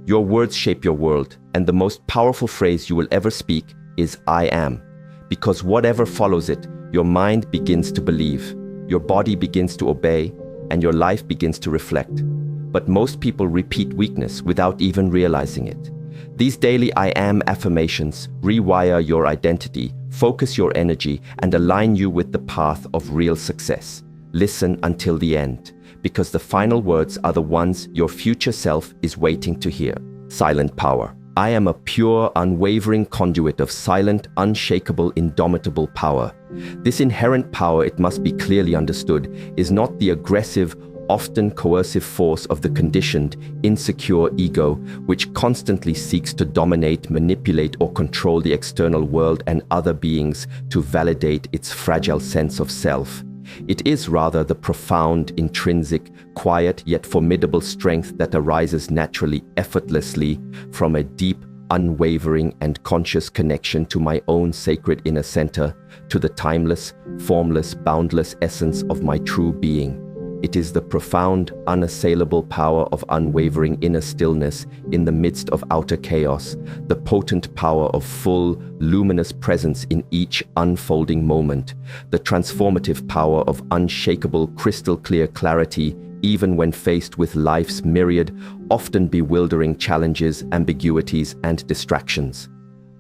Your words shape your world, and the most powerful phrase you will ever speak is I am. Because whatever follows it, your mind begins to believe, your body begins to obey, and your life begins to reflect. But most people repeat weakness without even realizing it. These daily I am affirmations rewire your identity, focus your energy, and align you with the path of real success. Listen until the end, because the final words are the ones your future self is waiting to hear. Silent power. I am a pure, unwavering conduit of silent, unshakable, indomitable power. This inherent power, it must be clearly understood, is not the aggressive, often coercive force of the conditioned, insecure ego, which constantly seeks to dominate, manipulate, or control the external world and other beings to validate its fragile sense of self. It is rather the profound, intrinsic, quiet yet formidable strength that arises naturally, effortlessly, from a deep, unwavering and conscious connection to my own sacred inner center, to the timeless, formless, boundless essence of my true being. It is the profound, unassailable power of unwavering inner stillness in the midst of outer chaos, the potent power of full, luminous presence in each unfolding moment, the transformative power of unshakable, crystal-clear clarity even when faced with life's myriad, often bewildering challenges, ambiguities, and distractions.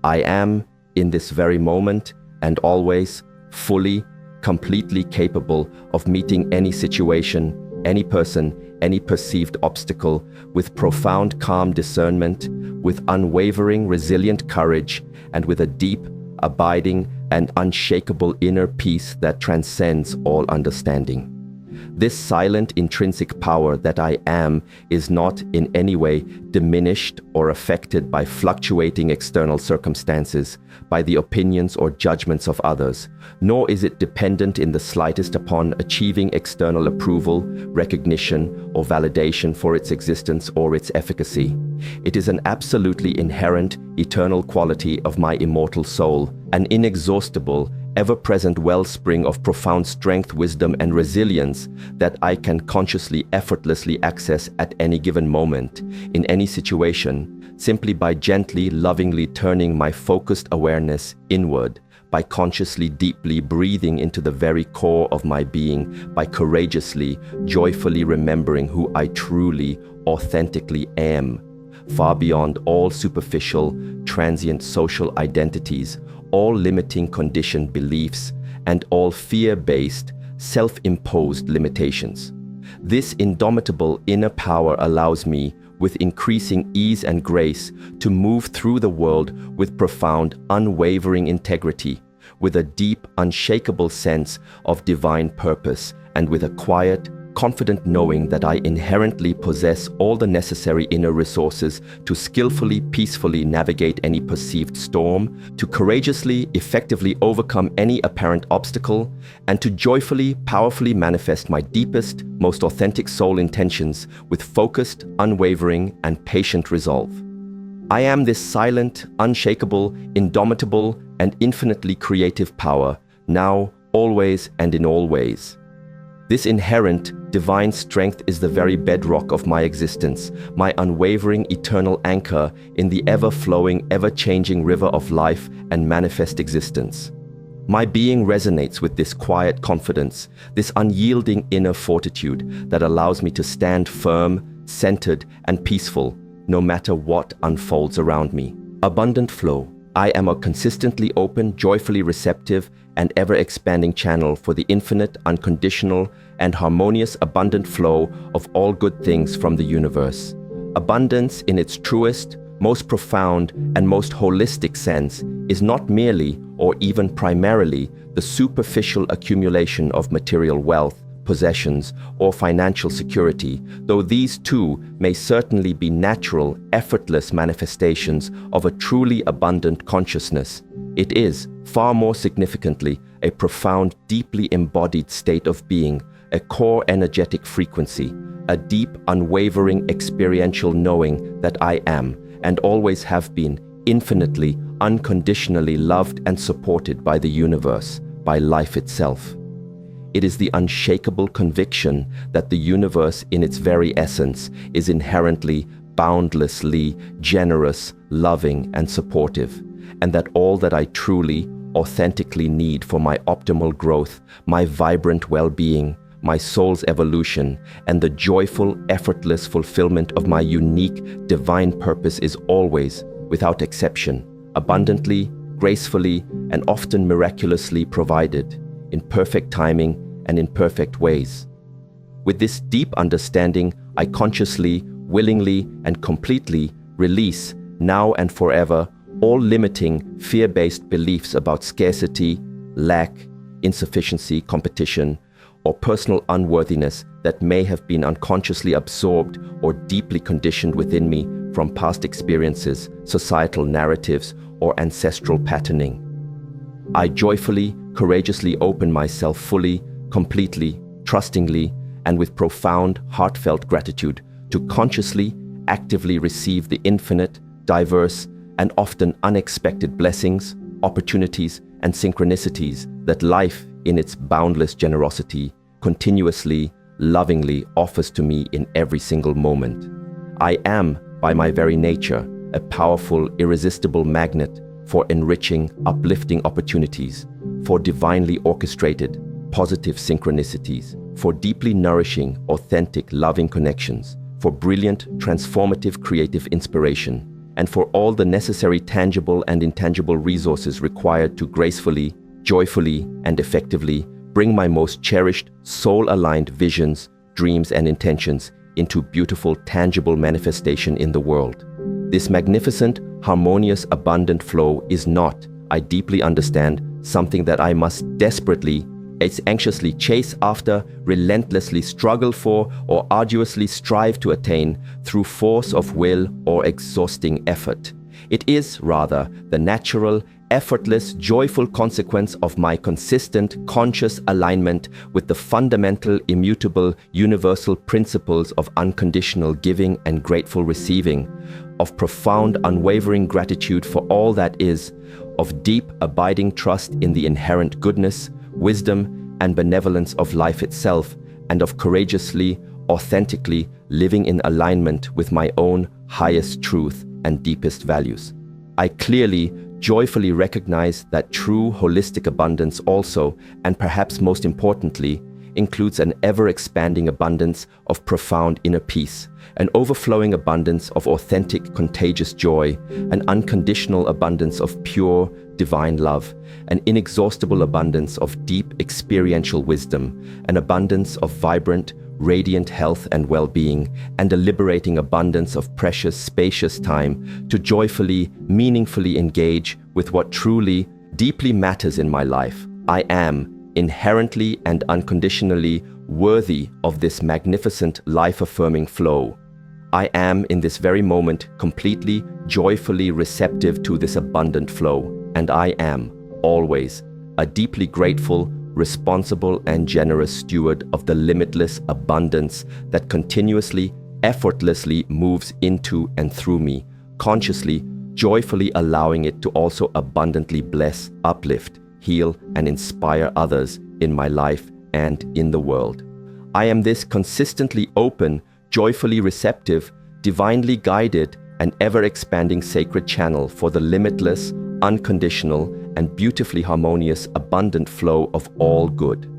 I am, in this very moment and always, fully, completely capable of meeting any situation, any person, any perceived obstacle with profound calm discernment, with unwavering resilient courage, and with a deep, abiding, and unshakable inner peace that transcends all understanding. This silent intrinsic power that I am is not in any way diminished or affected by fluctuating external circumstances, by the opinions or judgments of others, nor is it dependent in the slightest upon achieving external approval, recognition, or validation for its existence or its efficacy. It is an absolutely inherent, eternal quality of my immortal soul, an inexhaustible, ever-present wellspring of profound strength, wisdom, and resilience that I can consciously, effortlessly access at any given moment, in any situation, simply by gently, lovingly turning my focused awareness inward, by consciously, deeply breathing into the very core of my being, by courageously, joyfully remembering who I truly, authentically am, far beyond all superficial, transient social identities, all limiting conditioned beliefs, and all fear-based, self-imposed limitations. This indomitable inner power allows me, with increasing ease and grace, to move through the world with profound, unwavering integrity, with a deep, unshakable sense of divine purpose, and with a quiet, confident knowing that I inherently possess all the necessary inner resources to skillfully, peacefully navigate any perceived storm, to courageously, effectively overcome any apparent obstacle, and to joyfully, powerfully manifest my deepest, most authentic soul intentions with focused, unwavering, and patient resolve. I am this silent, unshakable, indomitable, and infinitely creative power, now, always, and in all ways. This inherent, divine strength is the very bedrock of my existence, my unwavering eternal anchor in the ever-flowing, ever-changing river of life and manifest existence. My being resonates with this quiet confidence, this unyielding inner fortitude that allows me to stand firm, centered, and peaceful, no matter what unfolds around me. Abundant flow. I am a consistently open, joyfully receptive, and ever-expanding channel for the infinite, unconditional, and harmonious abundant flow of all good things from the universe. Abundance in its truest, most profound, and most holistic sense is not merely, or even primarily, the superficial accumulation of material wealth, possessions, or financial security, though these too may certainly be natural, effortless manifestations of a truly abundant consciousness. It is, far more significantly, a profound, deeply embodied state of being, a core energetic frequency, a deep, unwavering experiential knowing that I am, and always have been, infinitely, unconditionally loved and supported by the universe, by life itself. It is the unshakable conviction that the universe in its very essence is inherently boundlessly generous, loving, and supportive, and that all that I truly, authentically need for my optimal growth, my vibrant well-being, my soul's evolution, and the joyful, effortless fulfillment of my unique, divine purpose is always, without exception, abundantly, gracefully, and often miraculously provided, in perfect timing and in perfect ways. With this deep understanding, I consciously, willingly, and completely release, now and forever, all limiting, fear-based beliefs about scarcity, lack, insufficiency, competition, or personal unworthiness that may have been unconsciously absorbed or deeply conditioned within me from past experiences, societal narratives, or ancestral patterning. I joyfully, courageously open myself fully, completely, trustingly, and with profound, heartfelt gratitude to consciously, actively receive the infinite, diverse, and often unexpected blessings, opportunities, and synchronicities that life, in its boundless generosity, continuously, lovingly offers to me in every single moment. I am, by my very nature, a powerful, irresistible magnet for enriching, uplifting opportunities, for divinely orchestrated, positive synchronicities, for deeply nourishing, authentic, loving connections, for brilliant, transformative, creative inspiration, and for all the necessary tangible and intangible resources required to gracefully, joyfully, and effectively bring my most cherished, soul-aligned visions, dreams, and intentions into beautiful, tangible manifestation in the world. This magnificent, harmonious, abundant flow is not, I deeply understand, something that I must desperately, anxiously chase after, relentlessly struggle for, or arduously strive to attain through force of will or exhausting effort. It is, rather, the natural, effortless, joyful consequence of my consistent, conscious alignment with the fundamental, immutable, universal principles of unconditional giving and grateful receiving, of profound, unwavering gratitude for all that is, of deep, abiding trust in the inherent goodness, wisdom, and benevolence of life itself, and of courageously, authentically living in alignment with my own highest truth and deepest values. I clearly, joyfully recognize that true holistic abundance also, and perhaps most importantly, includes an ever-expanding abundance of profound inner peace, an overflowing abundance of authentic, contagious joy, an unconditional abundance of pure, divine love, an inexhaustible abundance of deep experiential wisdom, an abundance of vibrant, radiant health and well-being, and a liberating abundance of precious, spacious time to joyfully, meaningfully engage with what truly, deeply matters in my life. I am inherently and unconditionally worthy of this magnificent, life-affirming flow. I am in this very moment completely, joyfully receptive to this abundant flow, and I am, always, a deeply grateful, responsible, and generous steward of the limitless abundance that continuously, effortlessly moves into and through me, consciously, joyfully allowing it to also abundantly bless, uplift, heal, and inspire others in my life and in the world. I am this consistently open, joyfully receptive, divinely guided, and ever-expanding sacred channel for the limitless, unconditional, and beautifully harmonious, abundant flow of all good.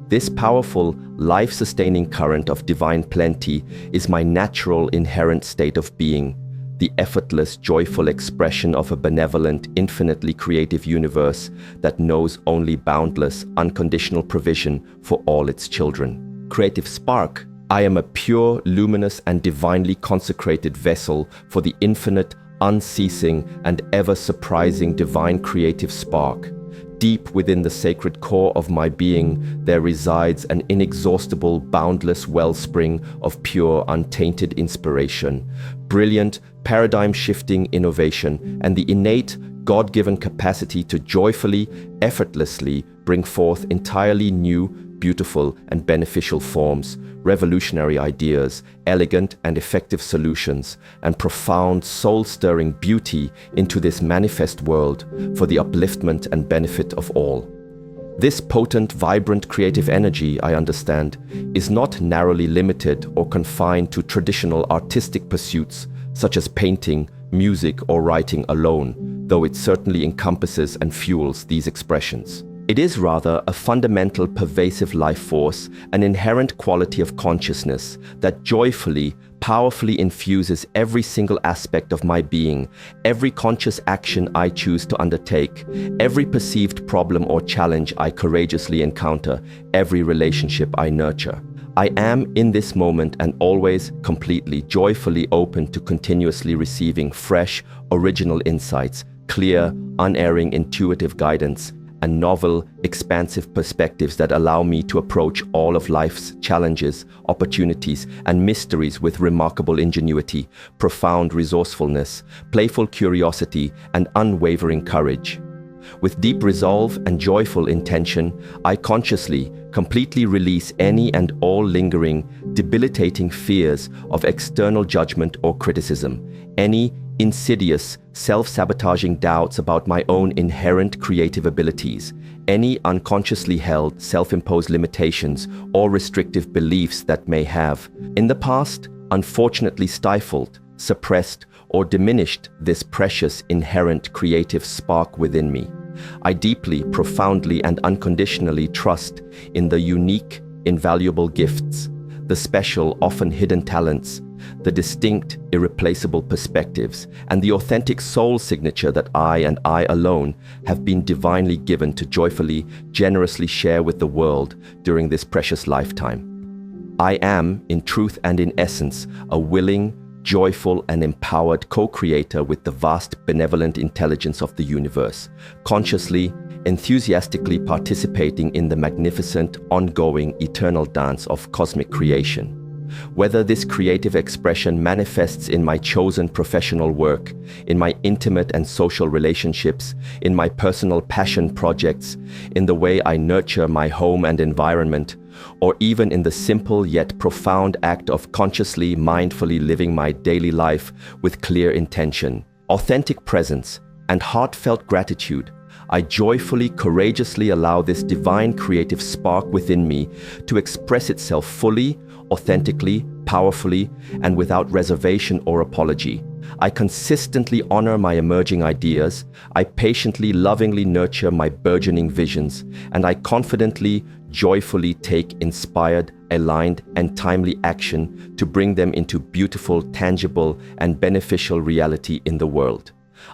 This powerful, life-sustaining current of divine plenty is my natural, inherent state of being, the effortless, joyful expression of a benevolent, infinitely creative universe that knows only boundless, unconditional provision for all its children. Creative spark, I am a pure, luminous, and divinely consecrated vessel for the infinite, unceasing, and ever-surprising divine creative spark. Deep within the sacred core of my being, there resides an inexhaustible, boundless wellspring of pure, untainted inspiration, brilliant, paradigm-shifting innovation, and the innate, God-given capacity to joyfully, effortlessly bring forth entirely new, beautiful, and beneficial forms, revolutionary ideas, elegant and effective solutions, and profound, soul-stirring beauty into this manifest world for the upliftment and benefit of all. This potent, vibrant creative energy, I understand, is not narrowly limited or confined to traditional artistic pursuits such as painting, music, or writing alone, though it certainly encompasses and fuels these expressions. It is rather a fundamental, pervasive life force, an inherent quality of consciousness that joyfully, powerfully infuses every single aspect of my being, every conscious action I choose to undertake, every perceived problem or challenge I courageously encounter, every relationship I nurture. I am in this moment and always completely, joyfully open to continuously receiving fresh, original insights, clear, unerring, intuitive guidance, and novel, expansive perspectives that allow me to approach all of life's challenges, opportunities, and mysteries with remarkable ingenuity, profound resourcefulness, playful curiosity, and unwavering courage. With deep resolve and joyful intention, I consciously, completely release any and all lingering, debilitating fears of external judgment or criticism, any insidious, self-sabotaging doubts about my own inherent creative abilities, any unconsciously held, self-imposed limitations or restrictive beliefs that may have, in the past, unfortunately stifled, suppressed, or diminished this precious, inherent creative spark within me. I deeply, profoundly, and unconditionally trust in the unique, invaluable gifts, the special, often hidden talents, the distinct, irreplaceable perspectives, and the authentic soul signature that I and I alone have been divinely given to joyfully, generously share with the world during this precious lifetime. I am, in truth and in essence, a willing, joyful, and empowered co-creator with the vast, benevolent intelligence of the universe, consciously, enthusiastically participating in the magnificent, ongoing, eternal dance of cosmic creation. Whether this creative expression manifests in my chosen professional work, in my intimate and social relationships, in my personal passion projects, in the way I nurture my home and environment, or even in the simple yet profound act of consciously, mindfully living my daily life with clear intention, authentic presence, and heartfelt gratitude, I joyfully, courageously allow this divine creative spark within me to express itself fully, authentically, powerfully, and without reservation or apology. I consistently honor my emerging ideas, I patiently, lovingly nurture my burgeoning visions, and I confidently, joyfully take inspired, aligned, and timely action to bring them into beautiful, tangible, and beneficial reality in the world.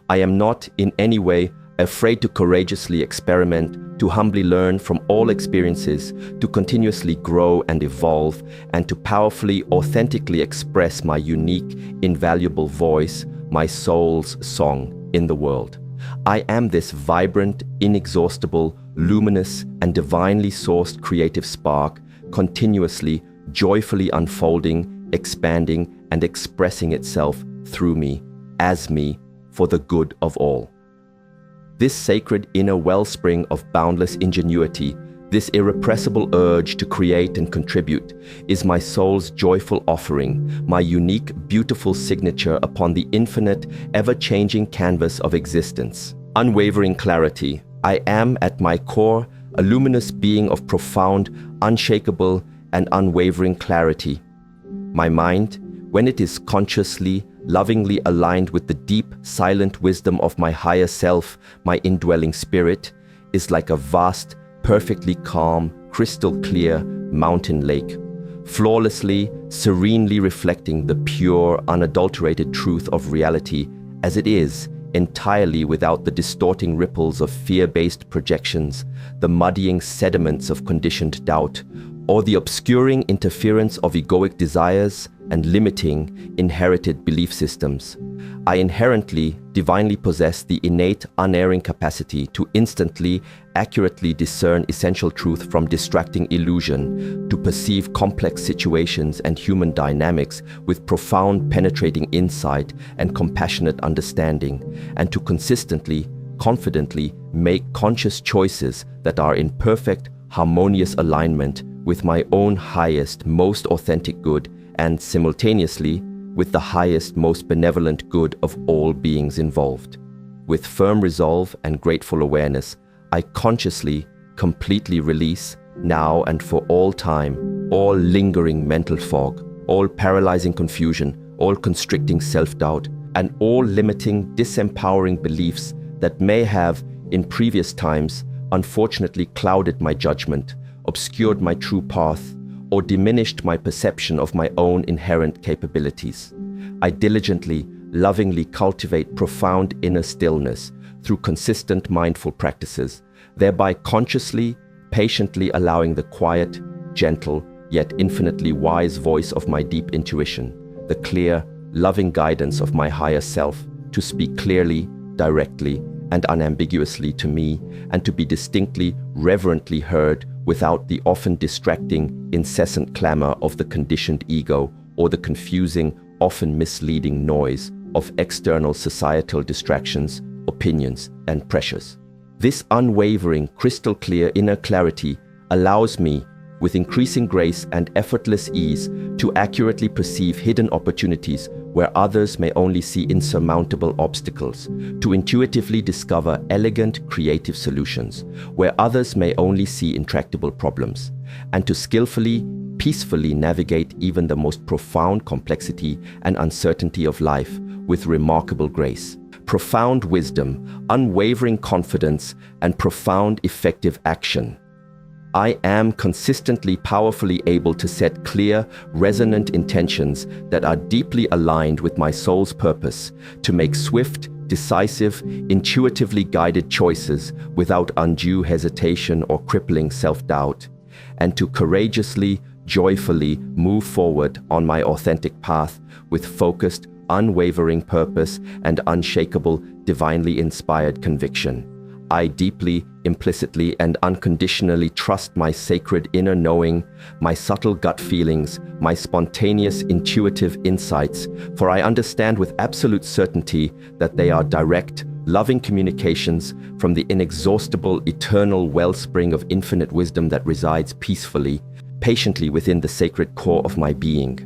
I am not in any way afraid to courageously experiment, to humbly learn from all experiences, to continuously grow and evolve, and to powerfully, authentically express my unique, invaluable voice, my soul's song in the world. I am this vibrant, inexhaustible, luminous, and divinely sourced creative spark, continuously, joyfully unfolding, expanding, and expressing itself through me, as me, for the good of all. This sacred inner wellspring of boundless ingenuity, this irrepressible urge to create and contribute, is my soul's joyful offering, my unique, beautiful signature upon the infinite, ever-changing canvas of existence. Unwavering clarity. I am, at my core, a luminous being of profound, unshakable, and unwavering clarity. My mind, when it is consciously, lovingly aligned with the deep, silent wisdom of my higher self, my indwelling spirit, is like a vast, perfectly calm, crystal clear mountain lake, flawlessly, serenely reflecting the pure, unadulterated truth of reality as it is, entirely without the distorting ripples of fear-based projections, the muddying sediments of conditioned doubt, or the obscuring interference of egoic desires and limiting, inherited belief systems. I inherently, divinely possess the innate, unerring capacity to instantly, accurately discern essential truth from distracting illusion, to perceive complex situations and human dynamics with profound, penetrating insight and compassionate understanding, and to consistently, confidently make conscious choices that are in perfect, harmonious alignment with my own highest, most authentic good, and simultaneously with the highest, most benevolent good of all beings involved. With firm resolve and grateful awareness, I consciously, completely release, now and for all time, all lingering mental fog, all paralyzing confusion, all constricting self-doubt, and all limiting, disempowering beliefs that may have, in previous times, unfortunately clouded my judgment, obscured my true path, or diminished my perception of my own inherent capabilities. I diligently, lovingly cultivate profound inner stillness through consistent mindful practices, thereby consciously, patiently allowing the quiet, gentle, yet infinitely wise voice of my deep intuition, the clear, loving guidance of my higher self, to speak clearly, directly, and unambiguously to me, and to be distinctly, reverently heard without the often distracting, incessant clamor of the conditioned ego or the confusing, often misleading noise of external societal distractions, opinions, and pressures. This unwavering, crystal clear inner clarity allows me, with increasing grace and effortless ease, to accurately perceive hidden opportunities where others may only see insurmountable obstacles, to intuitively discover elegant, creative solutions where others may only see intractable problems, and to skillfully, peacefully navigate even the most profound complexity and uncertainty of life with remarkable grace. Profound wisdom, unwavering confidence, and profound effective action. I am consistently powerfully able to set clear, resonant intentions that are deeply aligned with my soul's purpose, to make swift, decisive, intuitively guided choices without undue hesitation or crippling self-doubt, and to courageously, joyfully move forward on my authentic path with focused, unwavering purpose and unshakable, divinely inspired conviction. I deeply, implicitly, and unconditionally trust my sacred inner knowing, my subtle gut feelings, my spontaneous intuitive insights, for I understand with absolute certainty that they are direct, loving communications from the inexhaustible, eternal wellspring of infinite wisdom that resides peacefully, patiently within the sacred core of my being.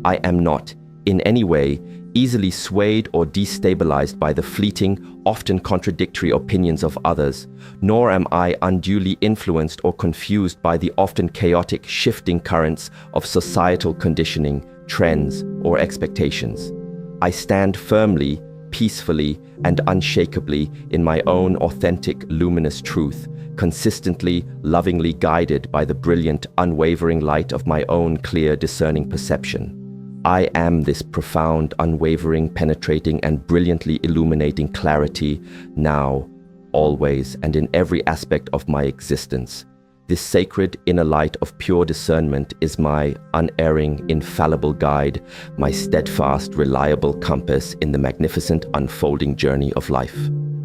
I am not, in any way, easily swayed or destabilized by the fleeting, often contradictory opinions of others, nor am I unduly influenced or confused by the often chaotic, shifting currents of societal conditioning, trends, or expectations. I stand firmly, peacefully, and unshakably in my own authentic, luminous truth, consistently, lovingly guided by the brilliant, unwavering light of my own clear, discerning perception. I am this profound, unwavering, penetrating, and brilliantly illuminating clarity, now, always, and in every aspect of my existence. This sacred inner light of pure discernment is my unerring, infallible guide, my steadfast, reliable compass in the magnificent unfolding journey of life.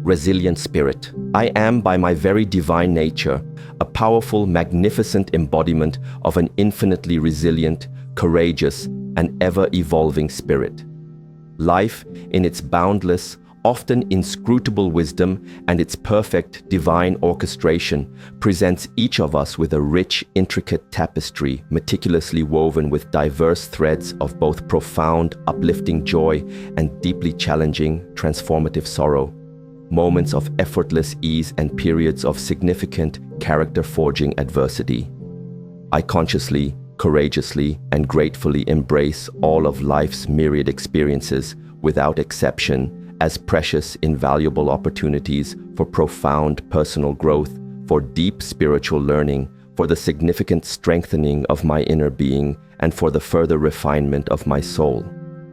Resilient spirit. I am, by my very divine nature, a powerful, magnificent embodiment of an infinitely resilient, courageous, and ever-evolving spirit. Life, in its boundless, often inscrutable wisdom and its perfect divine orchestration, presents each of us with a rich, intricate tapestry meticulously woven with diverse threads of both profound, uplifting joy and deeply challenging, transformative sorrow, moments of effortless ease and periods of significant, character-forging adversity. I consciously, courageously, and gratefully embrace all of life's myriad experiences, without exception, as precious, invaluable opportunities for profound personal growth, for deep spiritual learning, for the significant strengthening of my inner being, and for the further refinement of my soul.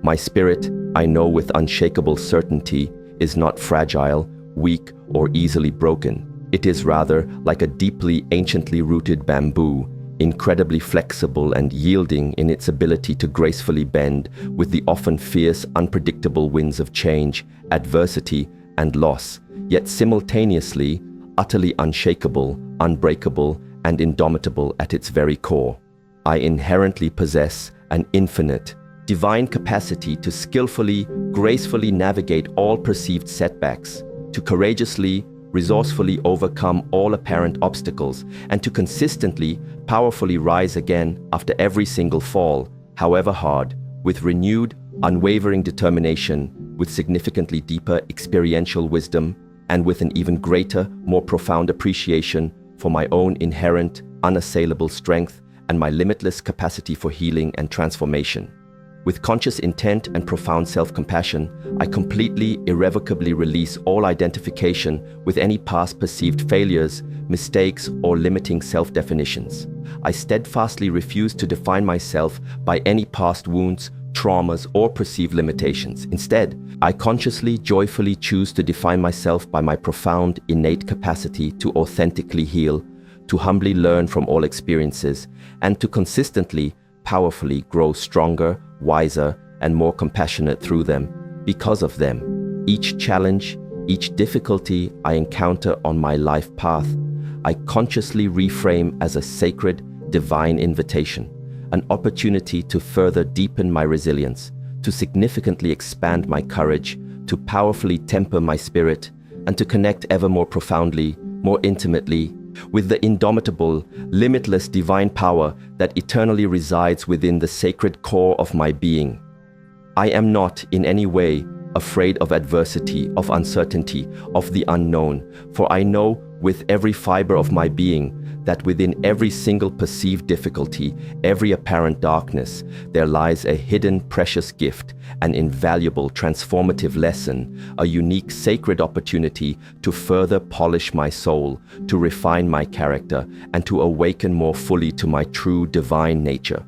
My spirit, I know with unshakable certainty, is not fragile, weak, or easily broken. It is rather like a deeply, anciently rooted bamboo, incredibly flexible and yielding in its ability to gracefully bend with the often fierce, unpredictable winds of change, adversity, and loss, yet simultaneously utterly unshakable, unbreakable, and indomitable at its very core. I inherently possess an infinite, divine capacity to skillfully, gracefully navigate all perceived setbacks, to courageously, resourcefully overcome all apparent obstacles, and to consistently, powerfully rise again after every single fall, however hard, with renewed, unwavering determination, with significantly deeper experiential wisdom, and with an even greater, more profound appreciation for my own inherent, unassailable strength and my limitless capacity for healing and transformation. With conscious intent and profound self-compassion, I completely, irrevocably release all identification with any past perceived failures, mistakes, or limiting self-definitions. I steadfastly refuse to define myself by any past wounds, traumas, or perceived limitations. Instead, I consciously, joyfully choose to define myself by my profound, innate capacity to authentically heal, to humbly learn from all experiences, and to consistently, powerfully grow stronger, wiser, and more compassionate through them, because of them. Each challenge, each difficulty I encounter on my life path, I consciously reframe as a sacred, divine invitation, an opportunity to further deepen my resilience, to significantly expand my courage, to powerfully temper my spirit, and to connect ever more profoundly, more intimately, with the indomitable, limitless divine power that eternally resides within the sacred core of my being. I am not in any way afraid of adversity, of uncertainty, of the unknown, for I know with every fiber of my being that within every single perceived difficulty, every apparent darkness, there lies a hidden precious gift, an invaluable transformative lesson, a unique sacred opportunity to further polish my soul, to refine my character, and to awaken more fully to my true divine nature.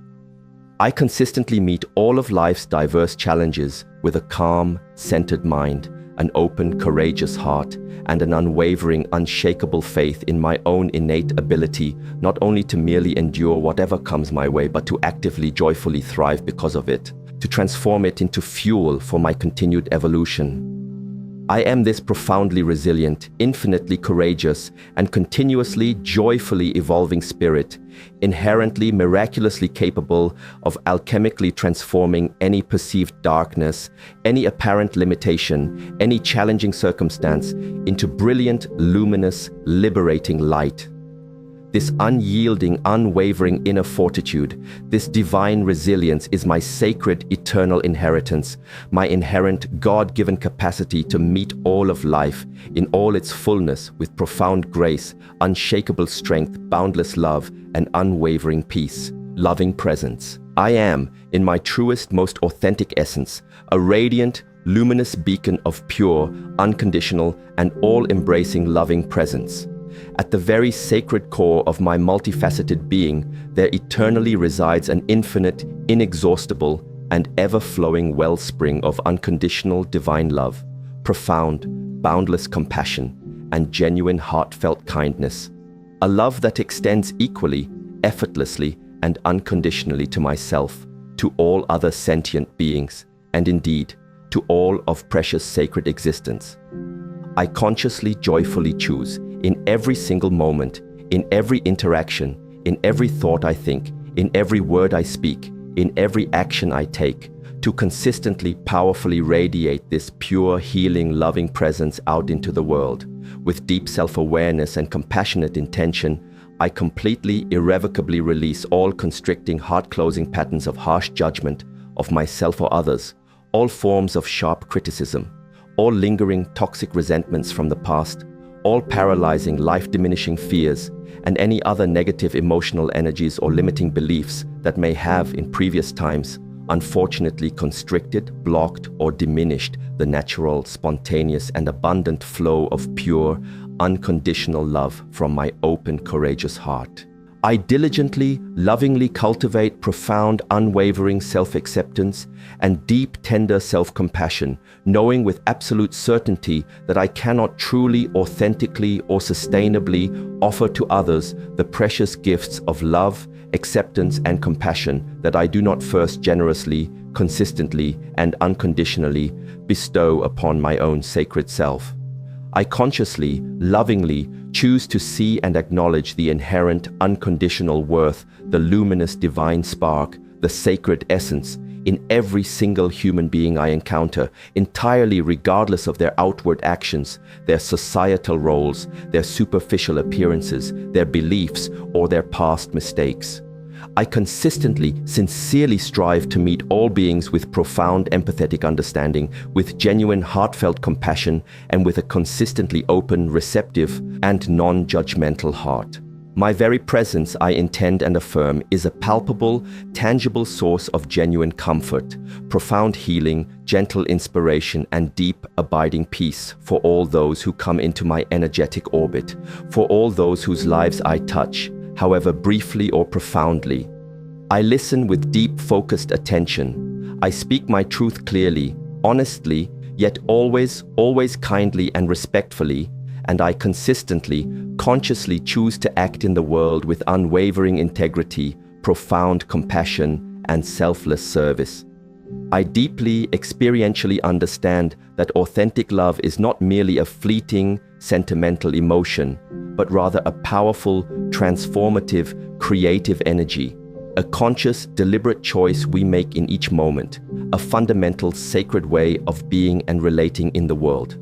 I consistently meet all of life's diverse challenges with a calm, centered mind, an open, courageous heart, and an unwavering, unshakable faith in my own innate ability not only to merely endure whatever comes my way, but to actively, joyfully thrive because of it, to transform it into fuel for my continued evolution. I am this profoundly resilient, infinitely courageous, and continuously, joyfully evolving spirit, inherently, miraculously capable of alchemically transforming any perceived darkness, any apparent limitation, any challenging circumstance into brilliant, luminous, liberating light. This unyielding, unwavering inner fortitude, this divine resilience is my sacred eternal inheritance, my inherent God-given capacity to meet all of life in all its fullness with profound grace, unshakable strength, boundless love, and unwavering peace, loving presence. I am, in my truest, most authentic essence, a radiant, luminous beacon of pure, unconditional, and all-embracing loving presence. At the very sacred core of my multifaceted being, there eternally resides an infinite, inexhaustible, and ever-flowing wellspring of unconditional divine love, profound, boundless compassion, and genuine heartfelt kindness. A love that extends equally, effortlessly, and unconditionally to myself, to all other sentient beings, and indeed, to all of precious sacred existence. I consciously, joyfully choose, in every single moment, in every interaction, in every thought I think, in every word I speak, in every action I take, to consistently, powerfully radiate this pure, healing, loving presence out into the world. With deep self-awareness and compassionate intention, I completely, irrevocably release all constricting, heart-closing patterns of harsh judgment of myself or others, all forms of sharp criticism, all lingering toxic resentments from the past, all paralyzing, life-diminishing fears, and any other negative emotional energies or limiting beliefs that may have in previous times unfortunately constricted, blocked, or diminished the natural, spontaneous, and abundant flow of pure, unconditional love from my open, courageous heart. I diligently, lovingly cultivate profound, unwavering self-acceptance and deep, tender self-compassion, knowing with absolute certainty that I cannot truly, authentically, or sustainably offer to others the precious gifts of love, acceptance, and compassion that I do not first generously, consistently, and unconditionally bestow upon my own sacred self. I consciously, lovingly choose to see and acknowledge the inherent, unconditional worth, the luminous divine spark, the sacred essence in every single human being I encounter, entirely regardless of their outward actions, their societal roles, their superficial appearances, their beliefs, or their past mistakes. I consistently, sincerely strive to meet all beings with profound empathetic understanding, with genuine heartfelt compassion, and with a consistently open, receptive, and non-judgmental heart. My very presence, I intend and affirm, is a palpable, tangible source of genuine comfort, profound healing, gentle inspiration, and deep, abiding peace for all those who come into my energetic orbit, for all those whose lives I touch, however briefly or profoundly. I listen with deep, focused attention. I speak my truth clearly, honestly, yet always kindly and respectfully, and I consistently, consciously choose to act in the world with unwavering integrity, profound compassion, and selfless service. I deeply, experientially understand that authentic love is not merely a fleeting, sentimental emotion, but rather a powerful, transformative, creative energy, a conscious, deliberate choice we make in each moment, a fundamental, sacred way of being and relating in the world.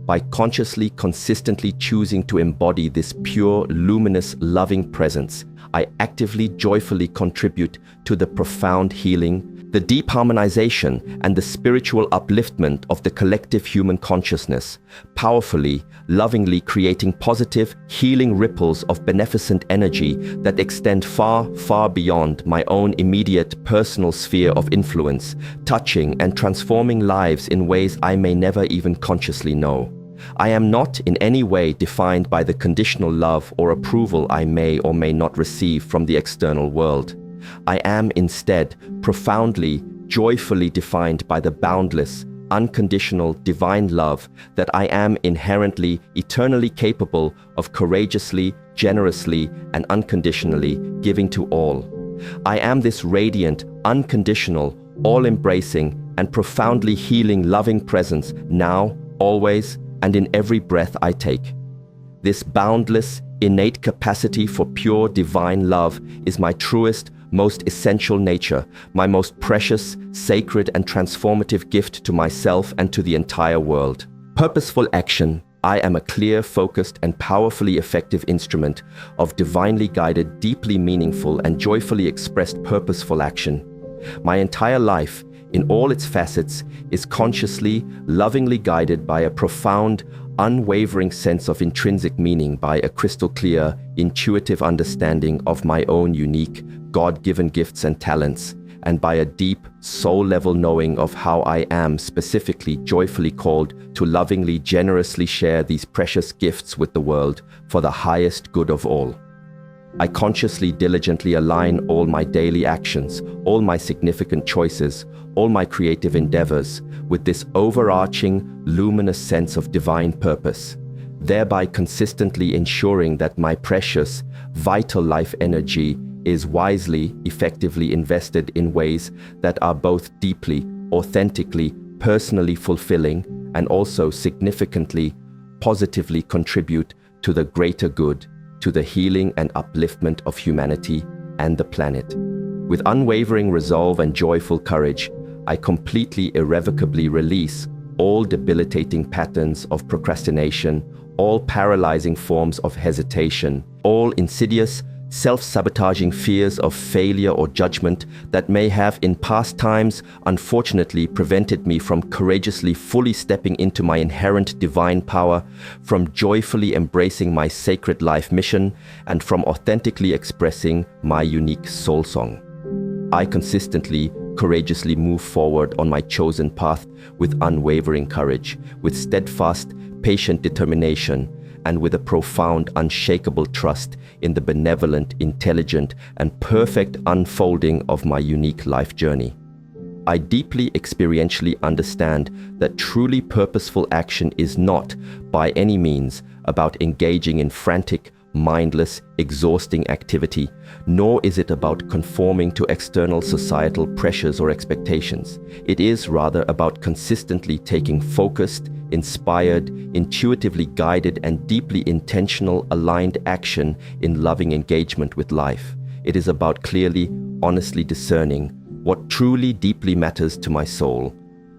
By consciously, consistently choosing to embody this pure, luminous, loving presence, I actively, joyfully contribute to the profound healing, the deep harmonization, and the spiritual upliftment of the collective human consciousness, powerfully, lovingly creating positive, healing ripples of beneficent energy that extend far, far beyond my own immediate personal sphere of influence, touching and transforming lives in ways I may never even consciously know. I am not in any way defined by the conditional love or approval I may or may not receive from the external world. I am instead profoundly, joyfully defined by the boundless, unconditional, divine love that I am inherently, eternally capable of courageously, generously, and unconditionally giving to all. I am this radiant, unconditional, all-embracing, and profoundly healing loving presence now, always, and in every breath I take. This boundless, innate capacity for pure divine love is my truest, most essential nature, my most precious, sacred, and transformative gift to myself and to the entire world. Purposeful action. I am a clear, focused, and powerfully effective instrument of divinely guided, deeply meaningful, and joyfully expressed purposeful action. My entire life, in all its facets, is consciously, lovingly guided by a profound, unwavering sense of intrinsic meaning, by a crystal clear, intuitive understanding of my own unique, God-given gifts and talents, and by a deep, soul-level knowing of how I am specifically, joyfully called to lovingly, generously share these precious gifts with the world for the highest good of all. I consciously, diligently align all my daily actions, all my significant choices, all my creative endeavors with this overarching, luminous sense of divine purpose, thereby consistently ensuring that my precious, vital life energy is wisely, effectively invested in ways that are both deeply, authentically, personally fulfilling, and also significantly, positively contribute to the greater good, to the healing and upliftment of humanity and the planet. With unwavering resolve and joyful courage, I completely, irrevocably release all debilitating patterns of procrastination, all paralyzing forms of hesitation, all insidious, self-sabotaging fears of failure or judgment that may have in past times unfortunately prevented me from courageously fully stepping into my inherent divine power, from joyfully embracing my sacred life mission, and from authentically expressing my unique soul song. I consistently, courageously move forward on my chosen path with unwavering courage, with steadfast, patient determination, and with a profound, unshakable trust in the benevolent, intelligent, and perfect unfolding of my unique life journey. I deeply experientially understand that truly purposeful action is not, by any means, about engaging in frantic, mindless, exhausting activity, nor is it about conforming to external societal pressures or expectations. It is rather about consistently taking focused, inspired, intuitively guided, and deeply intentional, aligned action in loving engagement with life. It is about clearly, honestly discerning what truly deeply matters to my soul,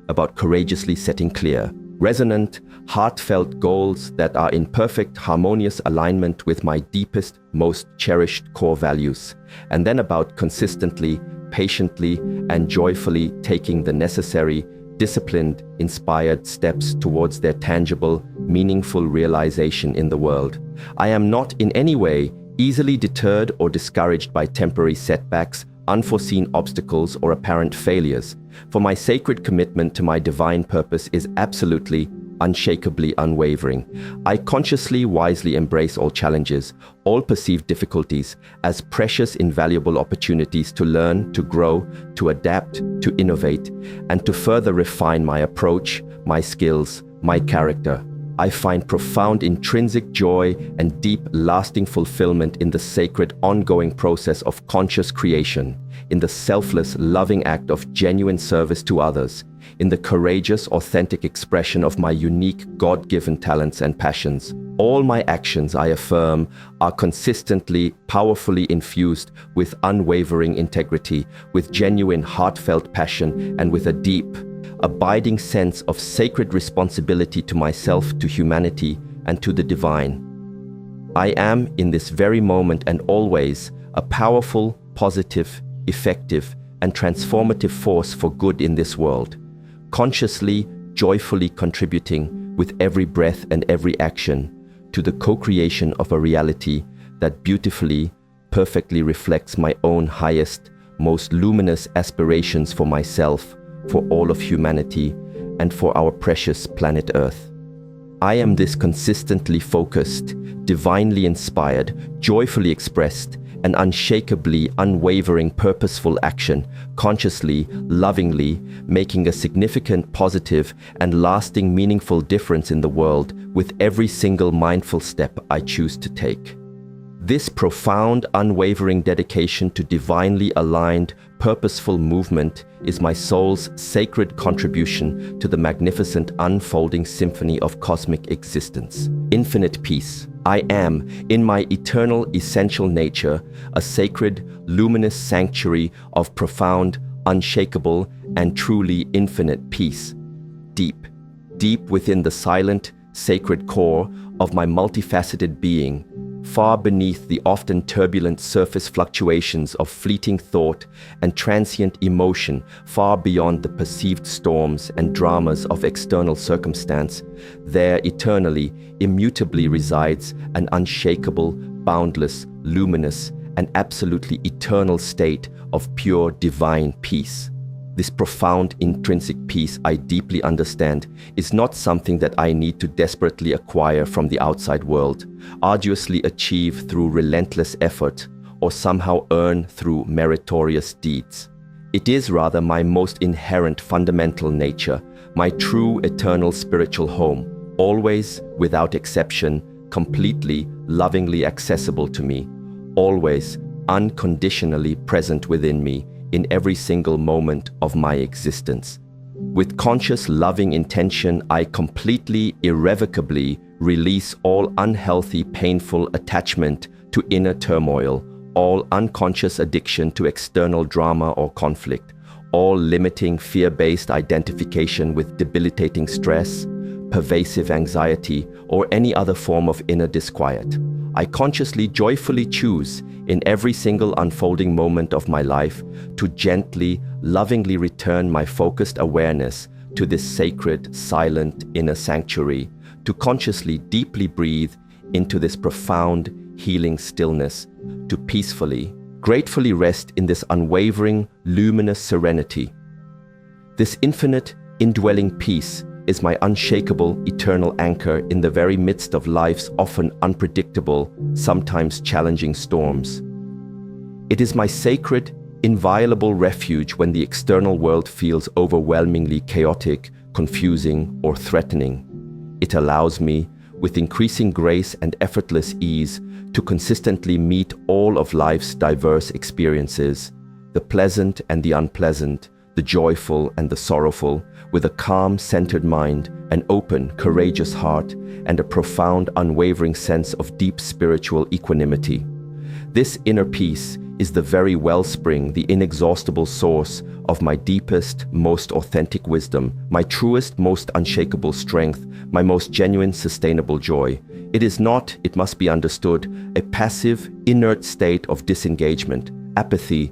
about courageously setting clear, resonant, heartfelt goals that are in perfect, harmonious alignment with my deepest, most cherished core values, and then about consistently, patiently, and joyfully taking the necessary, disciplined, inspired steps towards their tangible, meaningful realization in the world. I am not in any way easily deterred or discouraged by temporary setbacks, unforeseen obstacles, or apparent failures, for my sacred commitment to my divine purpose is absolutely, unshakably unwavering. I consciously, wisely embrace all challenges, all perceived difficulties, as precious, invaluable opportunities to learn, to grow, to adapt, to innovate, and to further refine my approach, my skills, my character. I find profound intrinsic joy and deep, lasting fulfillment in the sacred, ongoing process of conscious creation, in the selfless, loving act of genuine service to others, in the courageous, authentic expression of my unique, God-given talents and passions. All my actions, I affirm, are consistently, powerfully infused with unwavering integrity, with genuine, heartfelt passion, and with a deep, abiding sense of sacred responsibility to myself, to humanity, and to the divine. I am, in this very moment and always, a powerful, positive, effective, and transformative force for good in this world, consciously, joyfully contributing with every breath and every action to the co-creation of a reality that beautifully, perfectly reflects my own highest, most luminous aspirations for myself, for all of humanity, and for our precious planet Earth. I am this consistently focused, divinely inspired, joyfully expressed, and unshakably unwavering purposeful action, consciously, lovingly, making a significant, positive, and lasting meaningful difference in the world with every single mindful step I choose to take. This profound, unwavering dedication to divinely aligned, purposeful movement is my soul's sacred contribution to the magnificent unfolding symphony of cosmic existence. Infinite peace. I am, in my eternal, essential nature, a sacred, luminous sanctuary of profound, unshakable, and truly infinite peace. Deep, deep within the silent, sacred core of my multifaceted being, far beneath the often turbulent surface fluctuations of fleeting thought and transient emotion, far beyond the perceived storms and dramas of external circumstance, there eternally, immutably resides an unshakable, boundless, luminous, and absolutely eternal state of pure divine peace. This profound intrinsic peace, I deeply understand, is not something that I need to desperately acquire from the outside world, arduously achieve through relentless effort, or somehow earn through meritorious deeds. It is rather my most inherent fundamental nature, my true eternal spiritual home, always, without exception, completely, lovingly accessible to me, always, unconditionally present within me, in every single moment of my existence. With conscious, loving intention, I completely, irrevocably release all unhealthy, painful attachment to inner turmoil, all unconscious addiction to external drama or conflict, all limiting, fear-based identification with debilitating stress, pervasive anxiety, or any other form of inner disquiet. I consciously, joyfully choose, in every single unfolding moment of my life, to gently, lovingly return my focused awareness to this sacred, silent inner sanctuary, to consciously, deeply breathe into this profound, healing stillness, to peacefully, gratefully rest in this unwavering, luminous serenity. This infinite, indwelling peace is my unshakable, eternal anchor in the very midst of life's often unpredictable, sometimes challenging storms. It is my sacred, inviolable refuge when the external world feels overwhelmingly chaotic, confusing, or threatening. It allows me, with increasing grace and effortless ease, to consistently meet all of life's diverse experiences, the pleasant and the unpleasant, the joyful and the sorrowful, with a calm, centered mind, an open, courageous heart, and a profound, unwavering sense of deep spiritual equanimity. This inner peace is the very wellspring, the inexhaustible source of my deepest, most authentic wisdom, my truest, most unshakable strength, my most genuine, sustainable joy. It is not, it must be understood, a passive, inert state of disengagement, apathy,